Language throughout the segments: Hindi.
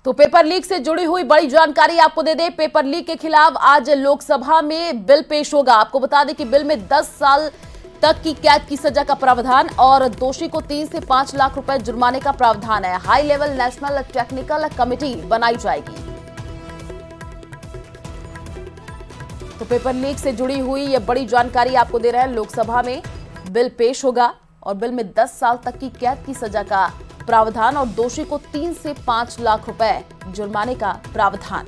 तो पेपर लीक से जुड़ी हुई बड़ी जानकारी आपको दे दें। पेपर लीक के खिलाफ आज लोकसभा में बिल पेश होगा। आपको बता दें कि बिल में 10 साल तक की कैद की सजा का प्रावधान और दोषी को 3 से 5 लाख रुपए जुर्माने का प्रावधान है। High level national technical committee बनाई जाएगी। तो पेपर लीक से जुड़ी हुई यह बड़ी जानकारी आपको दे रहे हैं। लोकसभा में बिल पेश होगा और बिल में 10 साल तक की कैद की सजा का प्रावधान और दोषी को 3 से 5 लाख रुपए जुर्माने का प्रावधान।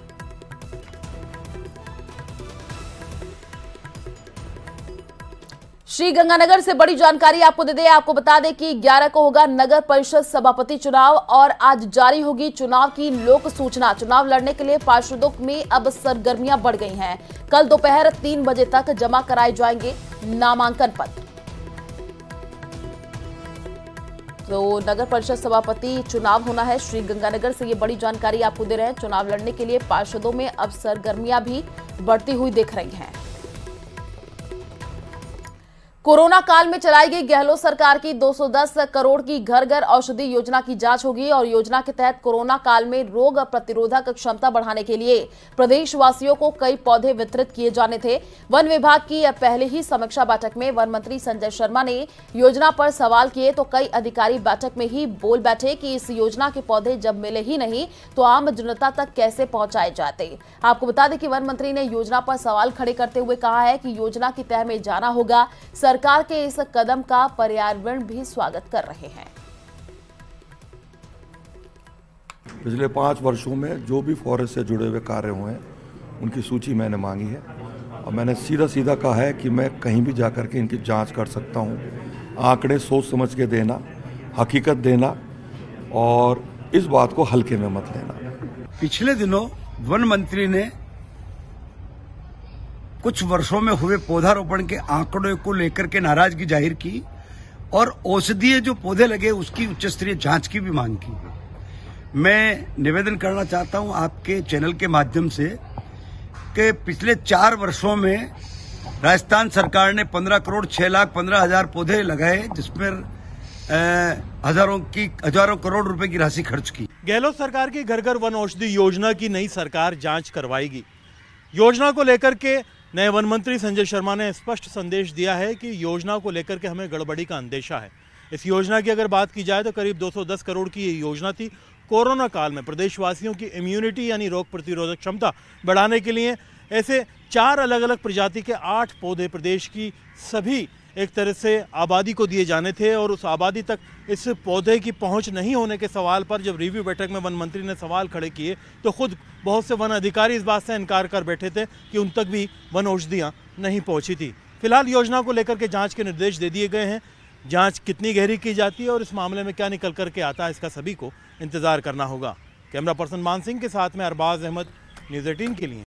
श्रीगंगानगर से बड़ी जानकारी आपको दे दें। आपको बता दें कि 11 को होगा नगर परिषद सभापति चुनाव और आज जारी होगी चुनाव की लोक सूचना। चुनाव लड़ने के लिए पार्षदों में अब सरगर्मियां बढ़ गई हैं। कल दोपहर 3 बजे तक जमा कराए जाएंगे नामांकन पत्र। तो नगर परिषद सभापति चुनाव होना है। श्रीगंगानगर से ये बड़ी जानकारी आपको दे रहे हैं। चुनाव लड़ने के लिए पार्षदों में अब सरगर्मियां भी बढ़ती हुई दिख रही हैं। कोरोना काल में चलाई गई गहलोत सरकार की 210 करोड़ की घर घर औषधि योजना की जांच होगी और योजना के तहत कोरोना काल में रोग प्रतिरोधक क्षमता बढ़ाने के लिए प्रदेशवासियों को कई पौधे वितरित किए जाने थे। वन विभाग की पहले ही समीक्षा बैठक में वन मंत्री संजय शर्मा ने योजना पर सवाल किए तो कई अधिकारी बैठक में ही बोल बैठे कि इस योजना के पौधे जब मिले ही नहीं तो आम जनता तक कैसे पहुंचाए जाते। आपको बता दें कि वन मंत्री ने योजना पर सवाल खड़े करते हुए कहा है कि योजना की तह में जाना होगा। सरकार के इस कदम का पर्यावरण भी स्वागत कर रहे हैं। पिछले 5 वर्षों में जो भी फॉरेस्ट से जुड़े हुए कार्य हुए हैं उनकी सूची मैंने मांगी है और मैंने सीधा कहा है कि मैं कहीं भी जाकर के इनकी जांच कर सकता हूं। आंकड़े सोच समझ के देना, हकीकत देना और इस बात को हल्के में मत लेना। पिछले दिनों वन मंत्री ने कुछ वर्षों में हुए पौधारोपण के आंकड़ों को लेकर के नाराजगी जाहिर की और औषधीय जो पौधे लगे उसकी उच्च स्तरीय जांच की भी मांग की। मैं निवेदन करना चाहता हूं आपके चैनल के माध्यम से कि पिछले 4 वर्षों में राजस्थान सरकार ने 15 करोड़ 6 लाख 15 हजार पौधे लगाए जिसमें हजारों करोड़ रुपए की राशि खर्च की। गहलोत सरकार की घर घर वन औषधि योजना की नई सरकार जांच करवाएगी। योजना को लेकर के नए वन मंत्री संजय शर्मा ने स्पष्ट संदेश दिया है कि योजना को लेकर के हमें गड़बड़ी का अंदेशा है। इस योजना की अगर बात की जाए तो करीब 210 करोड़ की ये योजना थी। कोरोना काल में प्रदेशवासियों की इम्यूनिटी यानी रोग प्रतिरोधक क्षमता बढ़ाने के लिए ऐसे 4 अलग अलग प्रजाति के 8 पौधे प्रदेश की सभी एक तरह से आबादी को दिए जाने थे और उस आबादी तक इस पौधे की पहुंच नहीं होने के सवाल पर जब रिव्यू बैठक में वन मंत्री ने सवाल खड़े किए तो खुद बहुत से वन अधिकारी इस बात से इनकार कर बैठे थे कि उन तक भी वन औषधियां नहीं पहुंची थी। फिलहाल योजना को लेकर के जांच के निर्देश दे दिए गए हैं। जांच कितनी गहरी की जाती है और इस मामले में क्या निकल करके आता है इसका सभी को इंतजार करना होगा। कैमरा पर्सन मान सिंह के साथ में अरबाज अहमद, न्यूज़ 18 के लिए।